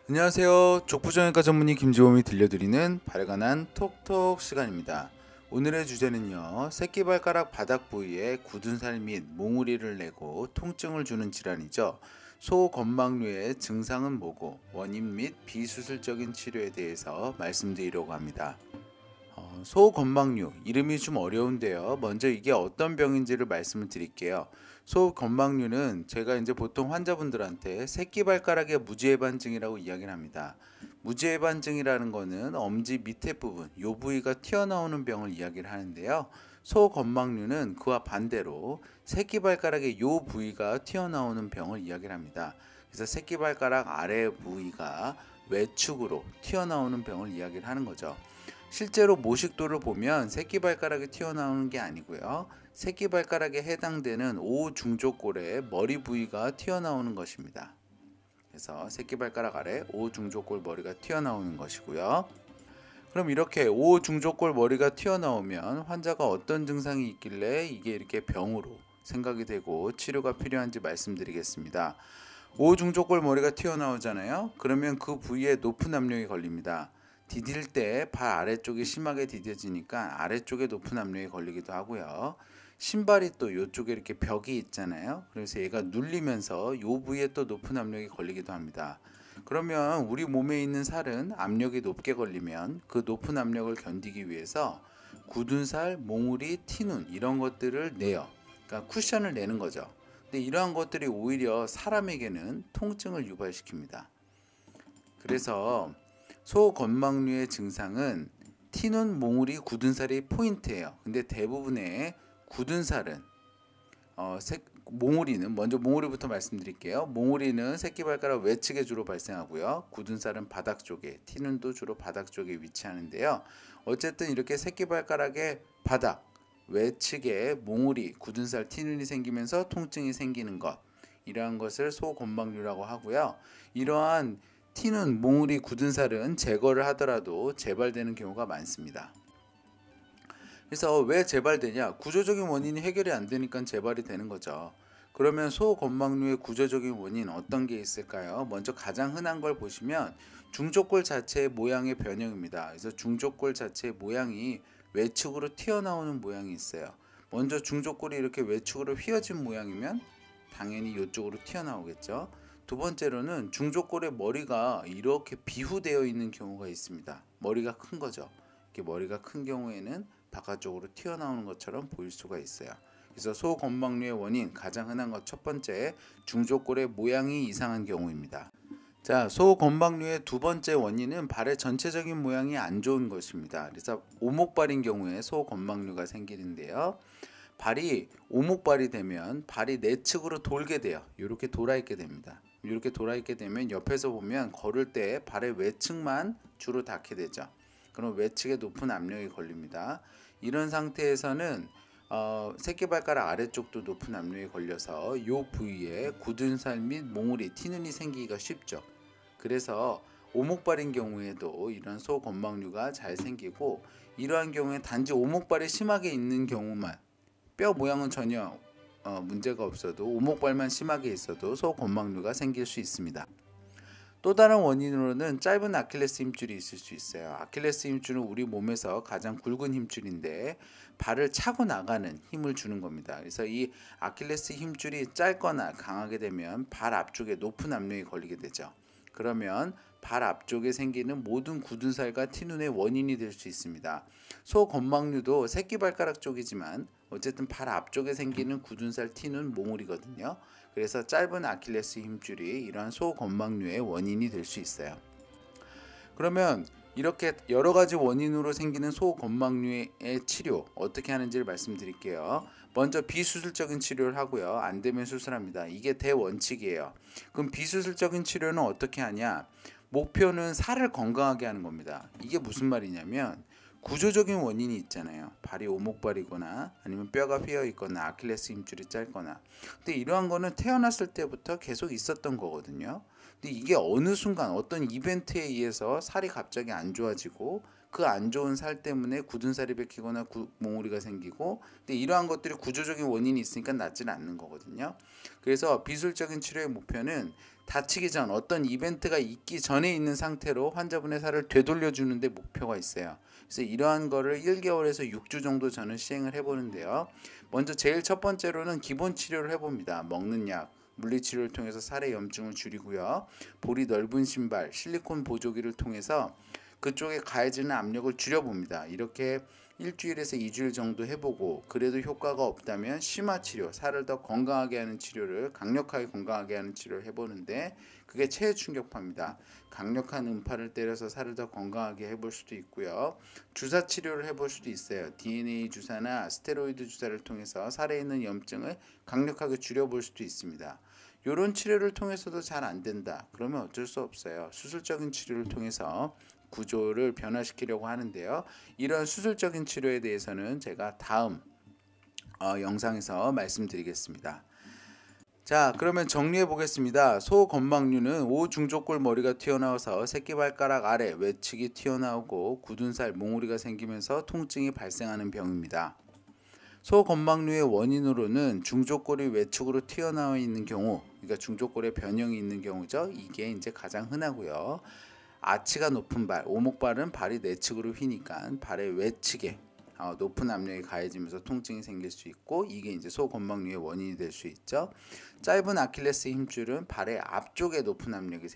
안녕하세요. 족부정형외과 전문의 김지홈이 들려드리는 발간한 톡톡 시간입니다. 오늘의 주제는요, 새끼발가락 바닥 부위에 굳은 살 및 몽우리를 내고 통증을 주는 질환이죠. 소건망류의 증상은 뭐고 원인 및 비수술적인 치료에 대해서 말씀드리려고 합니다. 소건망류 이름이 좀 어려운데요. 먼저 이게 어떤 병인지를 말씀을 드릴게요. 소건망류는 제가 이제 보통 환자분들한테 새끼발가락의 무지해반증이라고 이야기를 합니다. 무지해반증이라는 거는 엄지 밑에 부분, 요 부위가 튀어나오는 병을 이야기를 하는데요. 소건망류는 그와 반대로 새끼발가락의 요 부위가 튀어나오는 병을 이야기를 합니다. 그래서 새끼발가락 아래 부위가 외축으로 튀어나오는 병을 이야기를 하는 거죠. 실제로 모식도를 보면 새끼발가락이 튀어나오는 게 아니고요. 새끼발가락에 해당되는 오중족골의 머리 부위가 튀어나오는 것입니다. 그래서 새끼발가락 아래 오중족골 머리가 튀어나오는 것이고요. 그럼 이렇게 오중족골 머리가 튀어나오면 환자가 어떤 증상이 있길래 이게 이렇게 병으로 생각이 되고 치료가 필요한지 말씀드리겠습니다. 오중족골 머리가 튀어나오잖아요. 그러면 그 부위에 높은 압력이 걸립니다. 디딜 때 발 아래쪽이 심하게 디뎌지니까 아래쪽에 높은 압력이 걸리기도 하고요. 신발이 또 이쪽에 이렇게 벽이 있잖아요. 그래서 얘가 눌리면서 이 부위에 또 높은 압력이 걸리기도 합니다. 그러면 우리 몸에 있는 살은 압력이 높게 걸리면 그 높은 압력을 견디기 위해서 굳은 살, 몽우리, 티눈 이런 것들을 내요. 그러니까 쿠션을 내는 거죠. 근데 이러한 것들이 오히려 사람에게는 통증을 유발시킵니다. 그래서 소건망류의 증상은 티눈, 몽우리, 굳은 살이 포인트예요. 근데 대부분의 굳은 살은 몽우리는 먼저 몽우리부터 말씀드릴게요. 몽우리는 새끼발가락 외측에 주로 발생하고요. 굳은 살은 바닥 쪽에, 티눈도 주로 바닥 쪽에 위치하는데요. 어쨌든 이렇게 새끼발가락의 바닥 외측에 몽우리, 굳은 살, 티눈이 생기면서 통증이 생기는 것, 이러한 것을 소건망류라고 하고요. 이러한 티눈, 몽우리, 굳은 살은 제거를 하더라도 재발되는 경우가 많습니다. 그래서 왜 재발되냐? 구조적인 원인이 해결이 안 되니까 재발이 되는 거죠. 그러면 소건망류의 구조적인 원인 어떤 게 있을까요? 먼저 가장 흔한 걸 보시면 중족골 자체의 모양의 변형입니다. 그래서 중족골 자체의 모양이 외측으로 튀어나오는 모양이 있어요. 먼저 중족골이 이렇게 외측으로 휘어진 모양이면 당연히 이쪽으로 튀어나오겠죠. 두 번째로는 중족골의 머리가 이렇게 비후되어 있는 경우가 있습니다. 머리가 큰 거죠. 이렇게 머리가 큰 경우에는 바깥쪽으로 튀어나오는 것처럼 보일 수가 있어요. 그래서 소건망류의 원인 가장 흔한 것 첫 번째, 중족골의 모양이 이상한 경우입니다. 자, 소건망류의 두 번째 원인은 발의 전체적인 모양이 안 좋은 것입니다. 그래서 오목발인 경우에 소건망류가 생기는데요. 발이 오목발이 되면 발이 내측으로 돌게 돼요. 이렇게 돌아 있게 됩니다. 이렇게 돌아 있게 되면 옆에서 보면 걸을 때 발의 외측만 주로 닿게 되죠. 그럼 외측에 높은 압력이 걸립니다. 이런 상태에서는 새끼발가락 아래쪽도 높은 압력이 걸려서 이 부위에 굳은 살 및 몽우리, 티눈이 생기기가 쉽죠. 그래서 오목발인 경우에도 이런 소건망류가 잘 생기고, 이러한 경우에 단지 오목발이 심하게 있는 경우만, 뼈 모양은 전혀 문제가 없어도 오목발만 심하게 있어도 소건망류가 생길 수 있습니다. 또 다른 원인으로는 짧은 아킬레스 힘줄이 있을 수 있어요. 아킬레스 힘줄은 우리 몸에서 가장 굵은 힘줄인데 발을 차고 나가는 힘을 주는 겁니다. 그래서 이 아킬레스 힘줄이 짧거나 강하게 되면 발 앞쪽에 높은 압력이 걸리게 되죠. 그러면 발 앞쪽에 생기는 모든 굳은 살과 티눈의 원인이 될 수 있습니다. 소건망류도 새끼발가락 쪽이지만 어쨌든 발 앞쪽에 생기는 굳은 살, 티눈, 몽우리거든요. 그래서 짧은 아킬레스 힘줄이 이러한 소건망류의 원인이 될 수 있어요. 그러면 이렇게 여러 가지 원인으로 생기는 소건망류의 치료 어떻게 하는지를 말씀드릴게요. 먼저 비수술적인 치료를 하고요. 안 되면 수술합니다. 이게 대원칙이에요. 그럼 비수술적인 치료는 어떻게 하냐? 목표는 살을 건강하게 하는 겁니다. 이게 무슨 말이냐면 구조적인 원인이 있잖아요. 발이 오목발이거나 아니면 뼈가 휘어 있거나 아킬레스 힘줄이 짧거나. 근데 이러한 거는 태어났을 때부터 계속 있었던 거거든요. 근데 이게 어느 순간 어떤 이벤트에 의해서 살이 갑자기 안 좋아지고 그 안 좋은 살 때문에 굳은 살이 베끼거나 몽우리가 생기고, 근데 이러한 것들이 구조적인 원인이 있으니까 낫지는 않는 거거든요. 그래서 비술적인 치료의 목표는 다치기 전 어떤 이벤트가 있기 전에 있는 상태로 환자분의 살을 되돌려 주는 데 목표가 있어요. 그래서 이러한 거를 1개월에서 6주 정도 저는 시행을 해보는데요. 먼저 제일 첫 번째로는 기본 치료를 해봅니다. 먹는 약, 물리치료를 통해서 살의 염증을 줄이고요. 볼이 넓은 신발, 실리콘 보조기를 통해서 그쪽에 가해지는 압력을 줄여봅니다. 이렇게 일주일에서 2주일 정도 해보고 그래도 효과가 없다면 심화 치료, 살을 더 건강하게 하는 치료를, 강력하게 건강하게 하는 치료를 해보는데 그게 체해 충격파입니다. 강력한 음파를 때려서 살을 더 건강하게 해볼 수도 있고요. 주사 치료를 해볼 수도 있어요. DNA 주사나 스테로이드 주사를 통해서 살에 있는 염증을 강력하게 줄여볼 수도 있습니다. 이런 치료를 통해서도 잘 안 된다. 그러면 어쩔 수 없어요. 수술적인 치료를 통해서 구조를 변화시키려고 하는데요. 이런 수술적인 치료에 대해서는 제가 다음 영상에서 말씀드리겠습니다. 자, 그러면 정리해 보겠습니다. 소건막류는 오중족골 머리가 튀어나와서 새끼발가락 아래 외측이 튀어나오고 굳은 살, 몽우리가 생기면서 통증이 발생하는 병입니다. 소건막류의 원인으로는 중족골이 외측으로 튀어나와 있는 경우, 그러니까 중족골에 변형이 있는 경우죠. 이게 이제 가장 흔하고요. 아치가 높은 발, 오목발은 발이 내측으로 휘니까 발의 외측에 높은 압력이 가해지면서 통증이 생길 수 있고, 이게 이제 소건막류의 원인이 될 수 있죠. 짧은 아킬레스 힘줄은 발의 앞쪽에 높은 압력이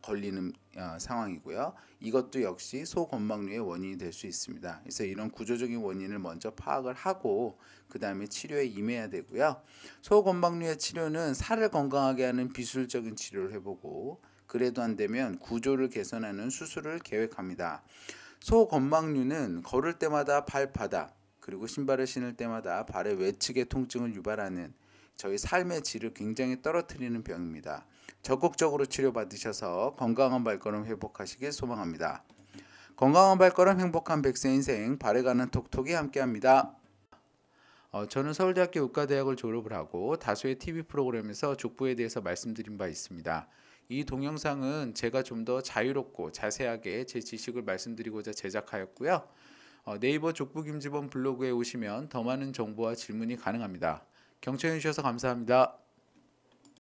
걸리는 상황이고요. 이것도 역시 소건막류의 원인이 될 수 있습니다. 그래서 이런 구조적인 원인을 먼저 파악을 하고 그 다음에 치료에 임해야 되고요. 소건막류의 치료는 살을 건강하게 하는 비수술적인 치료를 해보고, 그래도 안 되면 구조를 개선하는 수술을 계획합니다. 소건막류는 걸을 때마다 발바닥 그리고 신발을 신을 때마다 발의 외측의 통증을 유발하는 저희 삶의 질을 굉장히 떨어뜨리는 병입니다. 적극적으로 치료받으셔서 건강한 발걸음 회복하시길 소망합니다. 건강한 발걸음 행복한 100세 인생 발해가는 톡톡이 함께합니다. 저는 서울대학교 의과대학을 졸업을 하고 다수의 TV 프로그램에서 족부에 대해서 말씀드린 바 있습니다. 이 동영상은 제가 좀 더 자유롭고 자세하게 제 지식을 말씀드리고자 제작하였고요. 네이버 족부김지범 블로그에 오시면 더 많은 정보와 질문이 가능합니다. 경청해 주셔서 감사합니다.